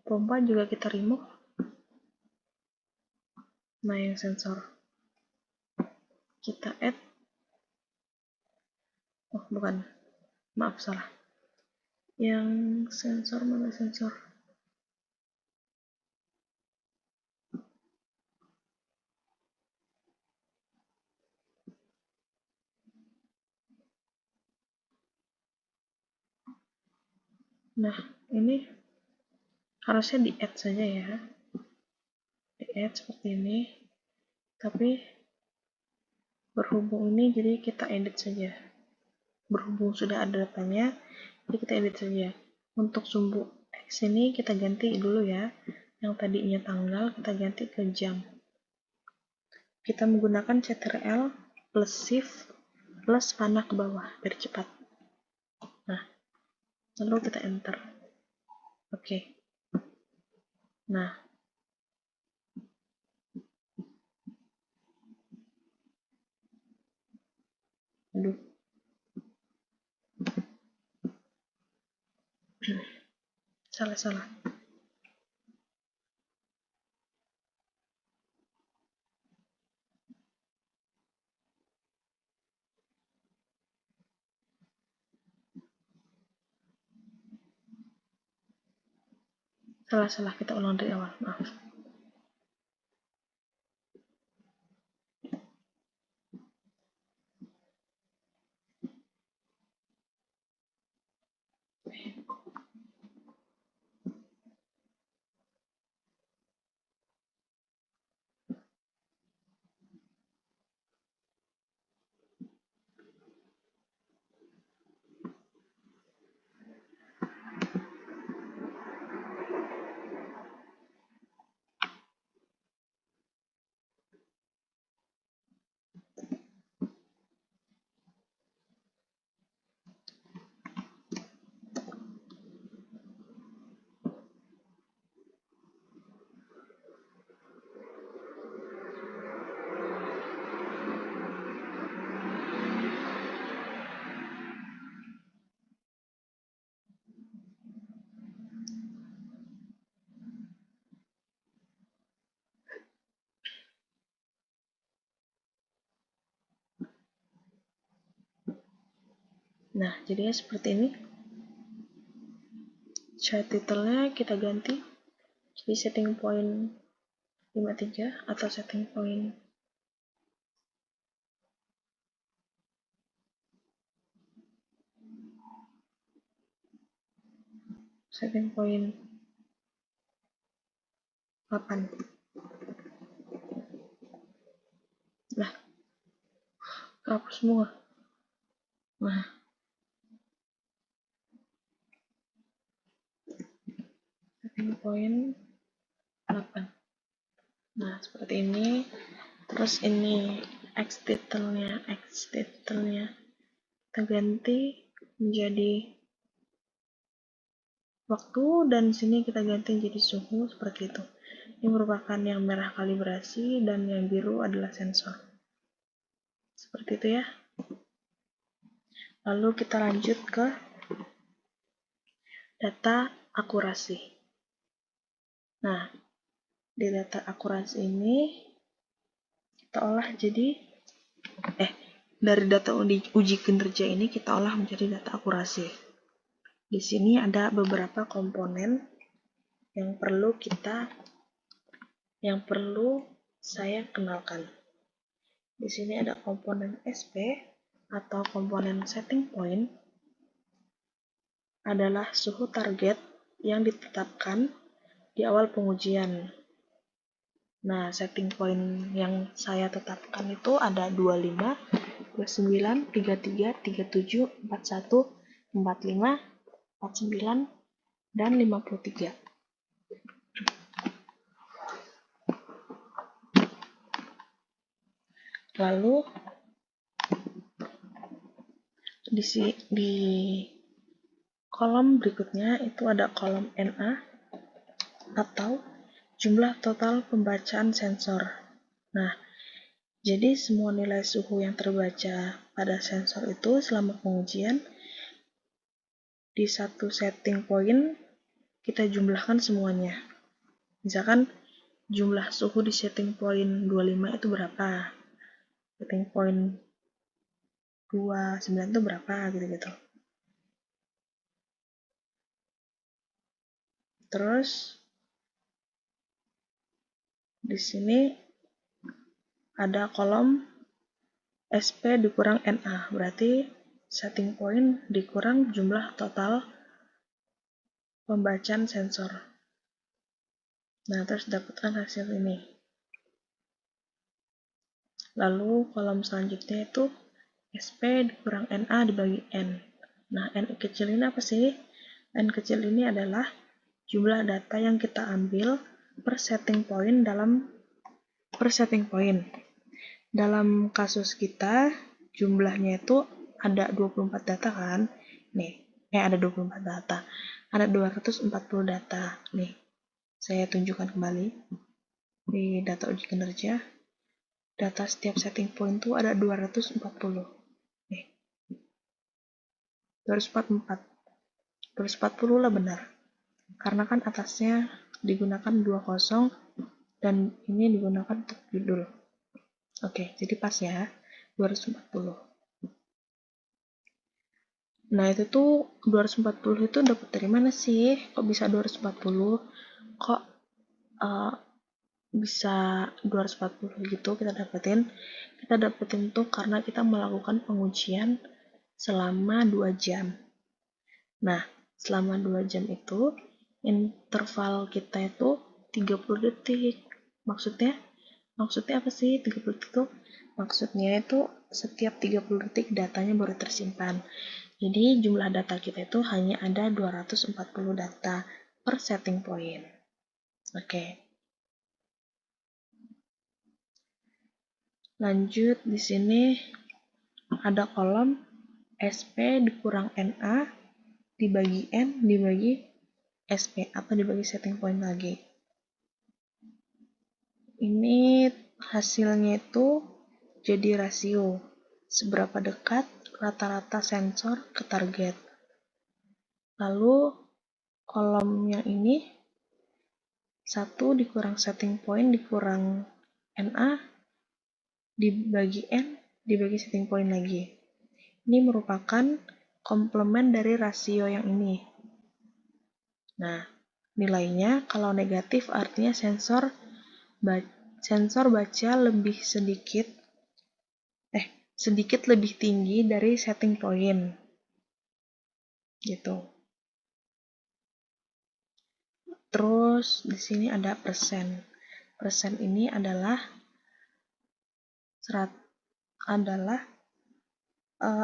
pompa juga kita remove. Nah, yang sensor kita add. Oh, bukan. Maaf, salah. Yang sensor mana sensor? Nah, ini harusnya di add saja ya. Di add seperti ini. Tapi berhubung ini jadi kita edit saja. Berhubung sudah ada datanya, jadi kita edit saja. Untuk sumbu X ini kita ganti dulu ya. Yang tadinya tanggal kita ganti ke jam. Kita menggunakan Ctrl plus Shift plus panah ke bawah biar cepat. Nah, lalu kita enter. Oke. Nah, aduh. Salah. Salah, kita ulang dari awal, maaf. Nah, jadinya seperti ini. Chart title-nya kita ganti jadi setting point 53 atau setting point setting point 8. Lah, kehapus semua. Nah, setting point 8. Nah, seperti ini. Terus ini X title-nya kita ganti menjadi waktu, dan sini kita ganti jadi suhu seperti itu. Ini merupakan yang merah kalibrasi dan yang biru adalah sensor. Seperti itu ya. Lalu kita lanjut ke data akurasi. Nah, di data akurasi ini kita olah jadi dari data uji kinerja ini kita olah menjadi data akurasi. Di sini ada beberapa komponen yang perlu saya kenalkan. Di sini ada komponen SP atau komponen setting point, adalah suhu target yang ditetapkan di awal pengujian. Nah, setting point yang saya tetapkan itu ada 25, 29, 33, 37, 41, 45, 49, dan 53. Lalu di kolom berikutnya itu ada kolom NA atau jumlah total pembacaan sensor. Nah, jadi semua nilai suhu yang terbaca pada sensor itu selama pengujian di satu setting point kita jumlahkan semuanya. Misalkan jumlah suhu di setting point 25 itu berapa? Setting point 29 itu berapa? Gitu-gitu. Terus di sini ada kolom SP dikurang NA, berarti setting point dikurang jumlah total pembacaan sensor. Nah, terus dapatkan hasil ini. Lalu kolom selanjutnya itu SP dikurang NA dibagi N. Nah, N kecil ini apa sih? N kecil ini adalah jumlah data yang kita ambil per setting point Dalam kasus kita, jumlahnya itu ada 24 data kan? Ada 24 data. Ada 240 data. Nih, saya tunjukkan kembali. Di data uji kinerja, data setiap setting point itu ada 240. Nih, 244. 240 lah benar. Karena kan atasnya digunakan 20 dan ini digunakan untuk judul. Oke, jadi pas ya, 240. Nah, itu tuh 240 itu dapat dari mana sih? Kok bisa 240? Kok bisa 240 gitu kita dapetin? Kita dapetin tuh karena kita melakukan pengujian selama 2 jam. Nah, selama 2 jam itu, interval kita itu 30 detik. Maksudnya apa sih 30 detik itu? Maksudnya itu setiap 30 detik datanya baru tersimpan. Jadi jumlah data kita itu hanya ada 240 data per setting point. Oke. Lanjut di sini ada kolom SP dikurang NA dibagi N dibagi SP atau dibagi setting point lagi. Ini hasilnya itu jadi rasio seberapa dekat rata-rata sensor ke target. Lalu kolom yang ini 1 dikurang setting point dikurang NA dibagi N dibagi setting point lagi. Ini merupakan komplement dari rasio yang ini. Nah, nilainya kalau negatif artinya sensor baca lebih sedikit lebih tinggi dari setting point. Gitu. Terus di sini ada persen. Persen ini adalah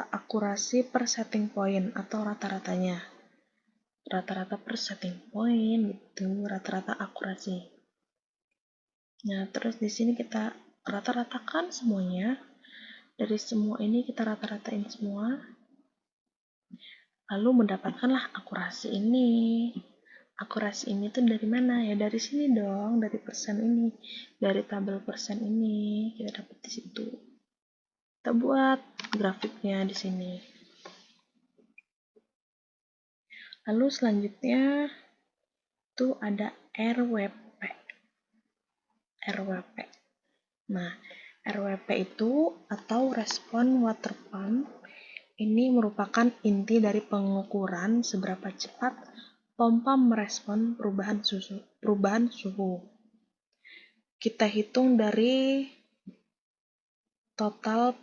akurasi per setting point atau rata-ratanya. Rata-rata per setting point gitu, rata-rata akurasi. Nah, terus di sini kita rata-ratakan semuanya. Dari semua ini kita rata-ratain semua. Lalu mendapatkanlah akurasi ini. Akurasi ini tuh dari mana? Ya dari sini dong, dari persen ini. Dari tabel persen ini kita dapat di situ. Kita buat grafiknya di sini. Lalu selanjutnya itu ada RWP. Nah, RWP itu atau Respon Water Pump ini merupakan inti dari pengukuran seberapa cepat pompa merespon perubahan suhu. Kita hitung dari total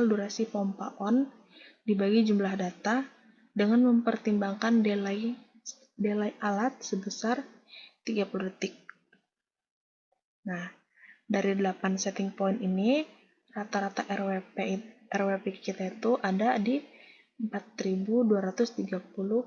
durasi pompa on dibagi jumlah data dengan mempertimbangkan delay alat sebesar 30 detik. Nah, dari 8 setting point ini rata-rata RWP kita itu ada di 4.230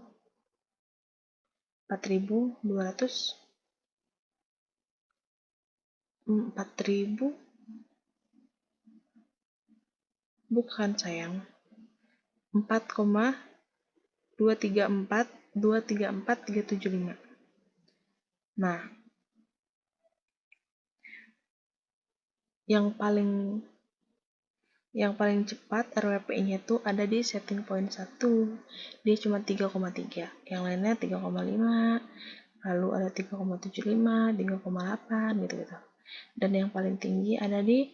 4,234375. Nah, yang paling Yang paling cepat RWP-nya tuh ada di setting point 1. Dia cuma 3,3. Yang lainnya 3,5, lalu ada 3,75, 3,8 gitu-gitu. Dan yang paling tinggi ada di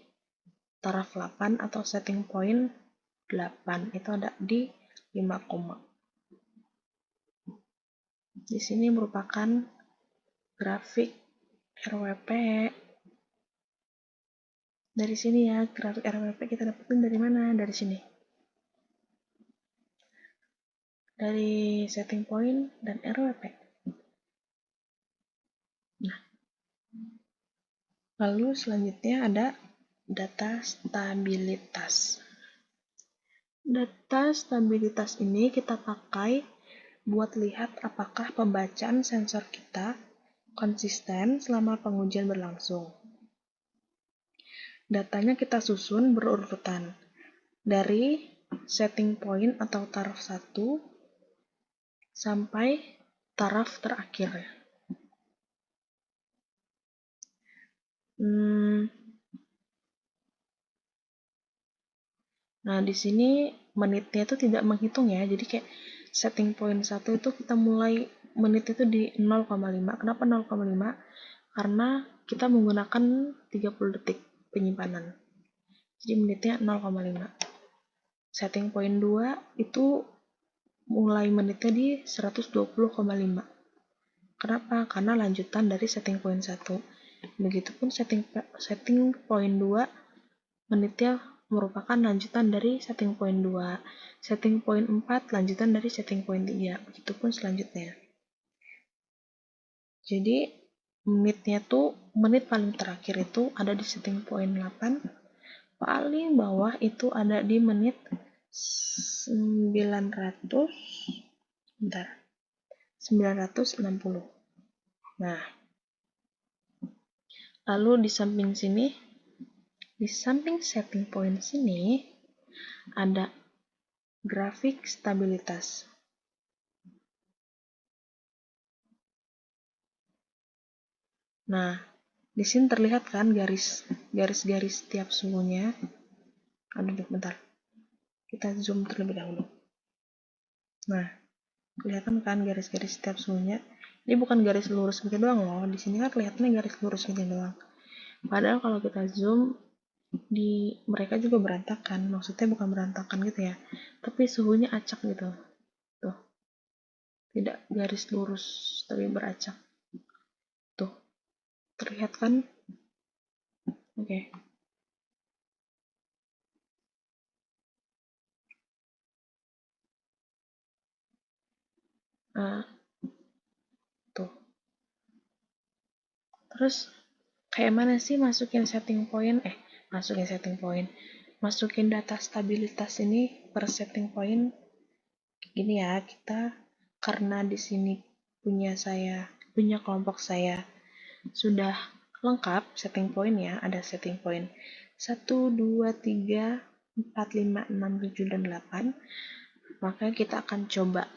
taraf 8 atau setting point 8. Itu ada di 5, di sini merupakan grafik RWP. Dari sini ya, grafik RWP kita dapetin dari mana? Dari sini. Dari setting point dan RWP. Nah, lalu selanjutnya ada data stabilitas. Data stabilitas ini kita pakai buat lihat apakah pembacaan sensor kita konsisten selama pengujian berlangsung. Datanya kita susun berurutan dari setting point atau taraf 1 sampai taraf terakhir. Nah, di sini menitnya itu tidak menghitung ya. Jadi kayak setting point 1 itu kita mulai menit itu di 0,5. Kenapa 0,5? Karena kita menggunakan 30 detik penyimpanan. Jadi menitnya 0,5. Setting point 2 itu mulai menitnya di 120,5. Kenapa? Karena lanjutan dari setting point 1. Begitupun setting point 2 menitnya merupakan lanjutan dari setting point 2. Setting point 4 lanjutan dari setting point 3. Begitupun selanjutnya. Jadi menitnya tuh, menit paling terakhir itu ada di setting point 8. Paling bawah itu ada di menit 960. Nah, lalu di samping sini, di samping setting point sini ada grafik stabilitas. Nah, di sini terlihat kan garis-garis tiap suhunya. Aduh, bentar. Kita zoom terlebih dahulu. Nah, kelihatan kan garis-garis tiap suhunya. Ini bukan garis lurus gitu doang loh. Di sini kan kelihatannya garis lurus gitu doang. Padahal kalau kita zoom, di mereka juga berantakan. Maksudnya bukan berantakan gitu ya, tapi suhunya acak gitu. Tuh. Tidak garis lurus, tapi beracak. Tuh. Terlihat kan? Oke. Tuh. Terus kayak mana sih masukin setting point? Masukin data stabilitas ini per setting point. Gini ya, kita karena di sini punya kelompok saya sudah lengkap setting point-nya, ada setting point 1, 2, 3, 4, 5, 6, 7, dan 8. Makanya kita akan coba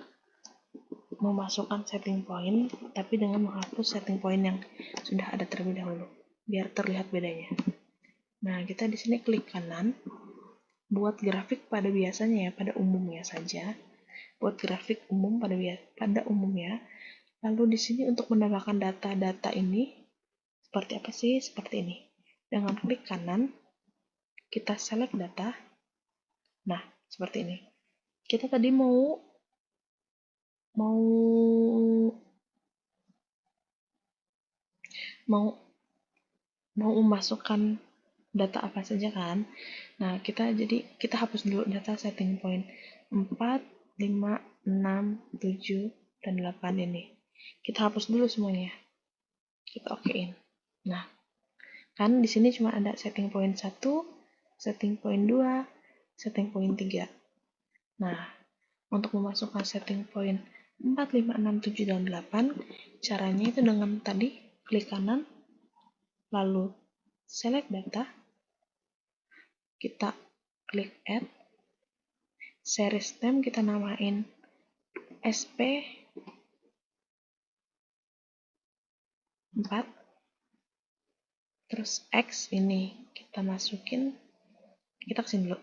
memasukkan setting point, tapi dengan menghapus setting point yang sudah ada terlebih dahulu, biar terlihat bedanya. Nah, kita di sini klik kanan, buat grafik pada biasanya ya, pada umumnya saja. Buat grafik umum pada umumnya. Lalu di sini untuk menambahkan data-data ini, seperti apa sih? Seperti ini. Dengan klik kanan, kita select data. Nah, seperti ini. Kita tadi mau memasukkan data apa saja kan. Nah, kita hapus dulu data setting point 4, 5, 6, 7, dan 8 ini. Kita hapus dulu semuanya. Kita okein. Nah, kan di sini cuma ada setting point 1, setting point 2, setting point 3. Nah, untuk memasukkan setting point 4, 5, 6, 7, dan 8, caranya itu dengan tadi klik kanan, lalu select data, kita klik add, series name kita namain SP4, terus X ini kita masukin Kita kesini dulu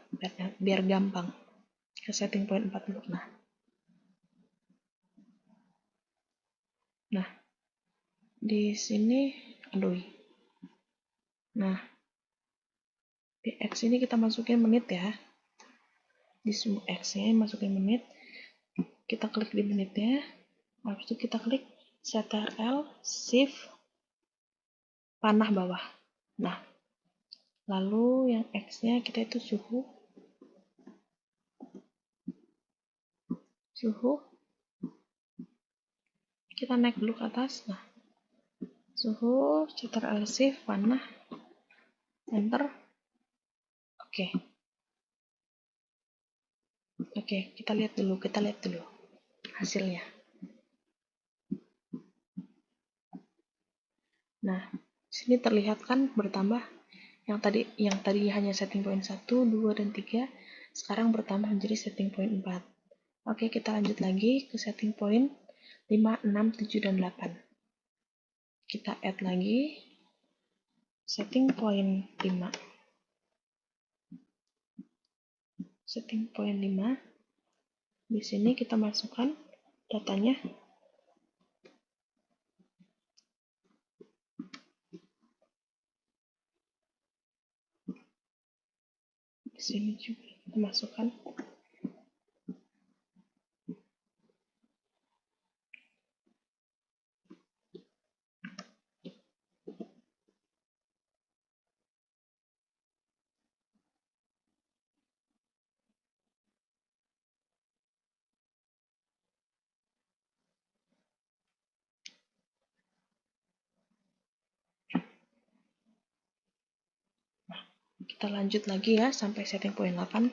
biar gampang. Ke setting point 4 dulu. Nah, di sini, nah, di X ini kita masukin menit ya. Di X-nya masukin menit. Kita klik di menitnya. Habis itu kita klik Ctrl Shift panah bawah. Nah, lalu yang X-nya kita itu suhu. Kita naik dulu ke atas. Nah, suhu, Ctrl Shift panah, enter. Oke, kita lihat dulu hasilnya. Nah, sini terlihat kan bertambah. Yang tadi hanya setting point 1, 2, dan 3, sekarang bertambah menjadi setting point 4. Oke, kita lanjut lagi ke setting point 5, 6, 7, dan 8. Kita add lagi setting point 5. Setting point 5. Di sini kita masukkan datanya. Di sini juga kita masukkan. Kita lanjut lagi ya sampai setting point 8.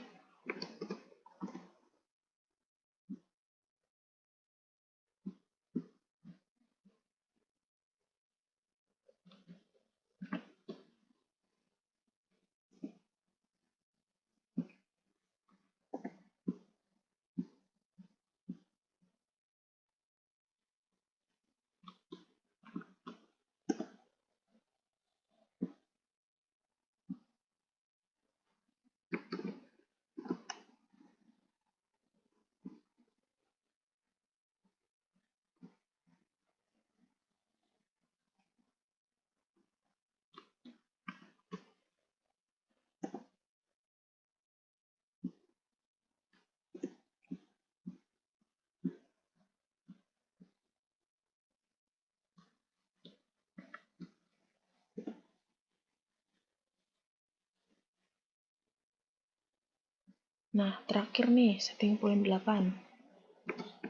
Nah, terakhir nih, setting point 8.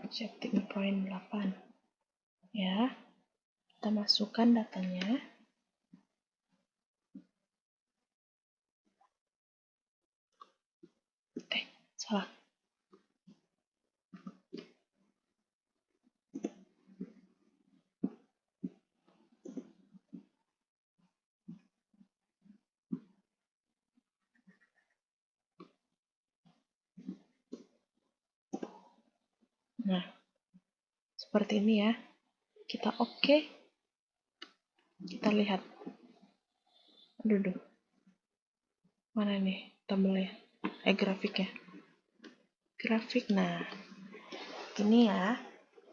Setting point 8. Ya, kita masukkan datanya. Salah. Nah, seperti ini ya. Kita oke. Kita lihat. Aduh. Mana nih tabelnya? Grafiknya. Grafik. Nah, ini ya.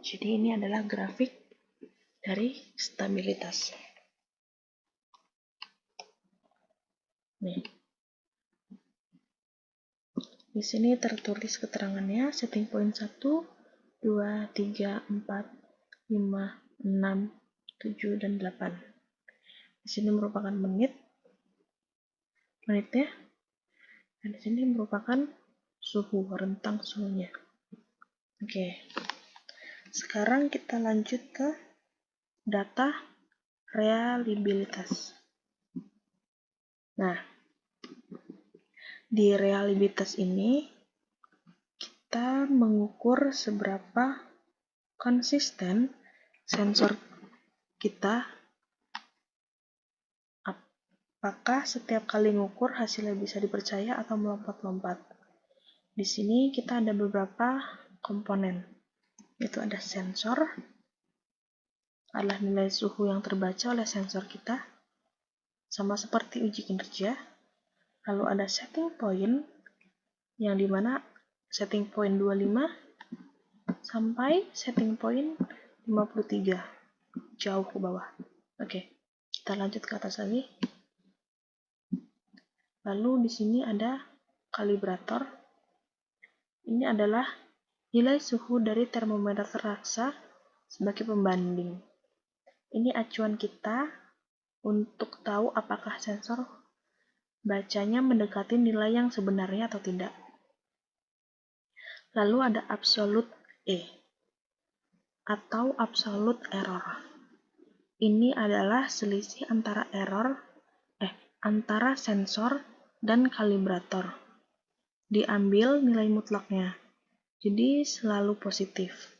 Jadi ini adalah grafik dari stabilitas. Nih. Di sini tertulis keterangannya setting point 1, 2, 3, 4, 5, 6, 7, dan 8. Di sini merupakan menitnya. Dan di sini merupakan suhu, rentang suhunya. Oke. Sekarang kita lanjut ke data reliabilitas. Nah, di reliabilitas ini kita mengukur seberapa konsisten sensor kita, apakah setiap kali ngukur hasilnya bisa dipercaya atau melompat-lompat. Di sini kita ada beberapa komponen, yaitu ada sensor, adalah nilai suhu yang terbaca oleh sensor kita, sama seperti uji kinerja. Lalu ada setting point, yang dimana setting point 25 sampai setting point 53, jauh ke bawah. Oke, kita lanjut ke atas lagi. Lalu di sini ada kalibrator. Ini adalah nilai suhu dari termometer raksa sebagai pembanding. Ini acuan kita untuk tahu apakah sensor bacanya mendekati nilai yang sebenarnya atau tidak. Lalu ada absolute E atau absolute error. Ini adalah selisih antara antara sensor dan kalibrator. Diambil nilai mutlaknya. Jadi selalu positif.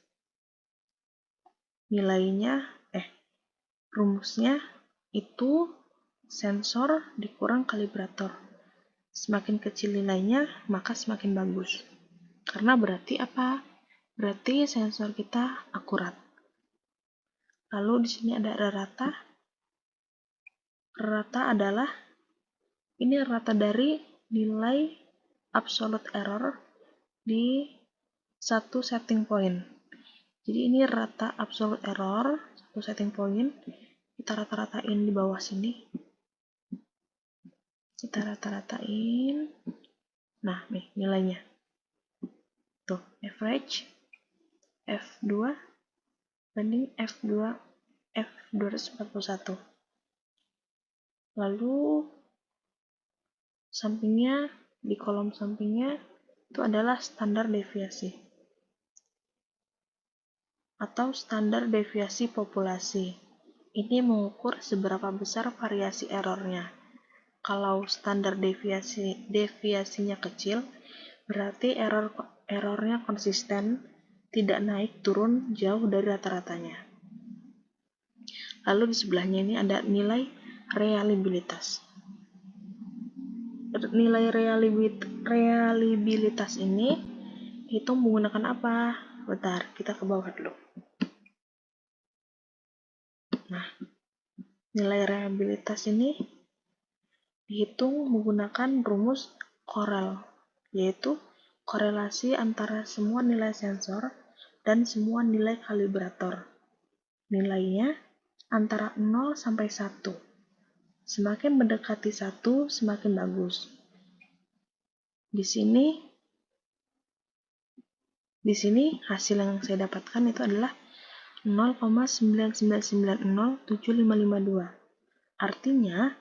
Rumusnya itu sensor dikurang kalibrator. Semakin kecil nilainya, maka semakin bagus. Karena berarti apa? Berarti sensor kita akurat. Lalu di sini ada rata. Rata adalah rata dari nilai absolute error di satu setting point. Jadi ini rata absolute error satu setting point. Kita rata-ratain di bawah sini. Kita rata-ratain. Nah, nih nilainya. Tuh, average F2 banding F241. Lalu sampingnya, di kolom sampingnya itu adalah standar deviasi atau standar deviasi populasi. Ini mengukur seberapa besar variasi errornya. Kalau standar deviasinya kecil, berarti errornya konsisten, tidak naik turun jauh dari rata-ratanya. Lalu di sebelahnya ini ada nilai reliabilitas. Nilai reliabilitas ini dihitung menggunakan apa? Bentar, kita ke bawah dulu. Nah, nilai reliabilitas ini dihitung menggunakan rumus Correl, yaitu korelasi antara semua nilai sensor dan semua nilai kalibrator. Nilainya antara 0 sampai 1. Semakin mendekati 1, semakin bagus. Di sini hasil yang saya dapatkan itu adalah 0,999075552. Artinya,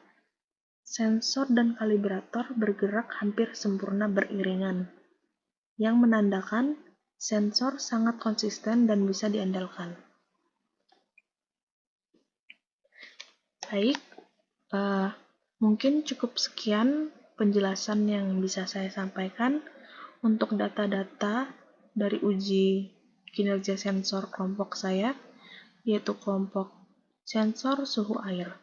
sensor dan kalibrator bergerak hampir sempurna beriringan, yang menandakan sensor sangat konsisten dan bisa diandalkan. Baik, mungkin cukup sekian penjelasan yang bisa saya sampaikan untuk data-data dari uji kinerja sensor kelompok saya, yaitu kelompok sensor suhu air.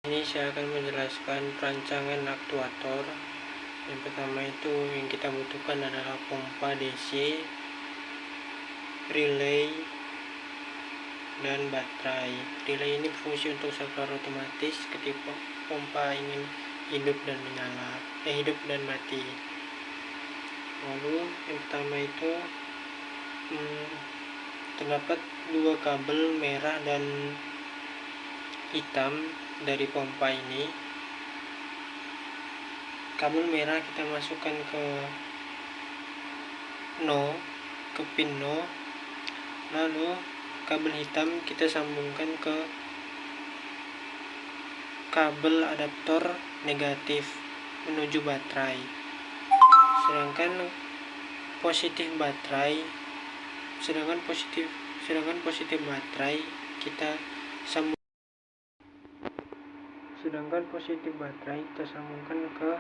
Ini saya akan menjelaskan perancangan aktuator. Yang pertama itu yang kita butuhkan adalah pompa DC, relay, dan baterai. Relay ini berfungsi untuk saklar otomatis ketika pompa ingin hidup dan mati. Lalu yang pertama itu terdapat dua kabel merah dan hitam dari pompa ini. Kabel merah kita masukkan ke pin no, lalu kabel hitam kita sambungkan ke kabel adaptor negatif menuju baterai. Sedangkan positif baterai kita sambungkan ke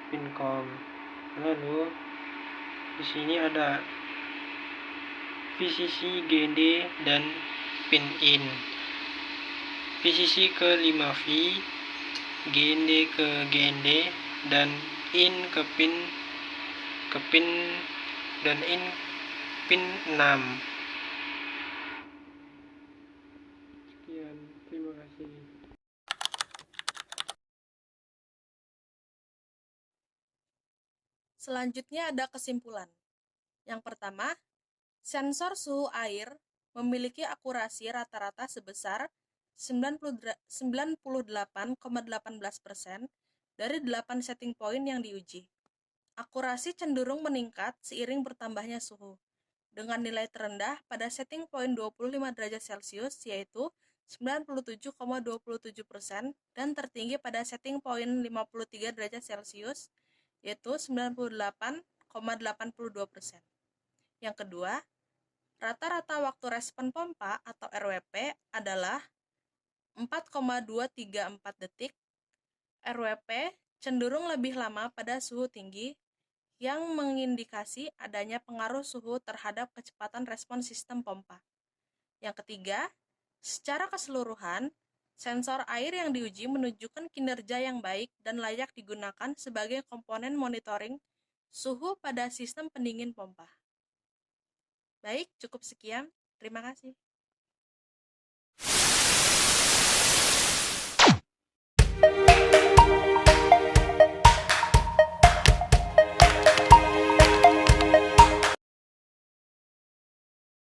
pin COM. Lalu di sini ada VCC, GND, dan pin in. VCC ke 5V, GND ke GND, dan in ke pin dan pin 6. Sekian, terima kasih. Selanjutnya ada kesimpulan. Yang pertama, sensor suhu air memiliki akurasi rata-rata sebesar 98,18% dari 8 setting point yang diuji. Akurasi cenderung meningkat seiring bertambahnya suhu, dengan nilai terendah pada setting point 25 derajat Celcius yaitu 97,27% dan tertinggi pada setting point 53 derajat Celcius yaitu 98,82%. Yang kedua, rata-rata waktu respon pompa atau RWP adalah 4,234 detik. RWP cenderung lebih lama pada suhu tinggi yang mengindikasi adanya pengaruh suhu terhadap kecepatan respon sistem pompa. Yang ketiga, secara keseluruhan, sensor air yang diuji menunjukkan kinerja yang baik dan layak digunakan sebagai komponen monitoring suhu pada sistem pendingin pompa. Baik, cukup sekian. Terima kasih.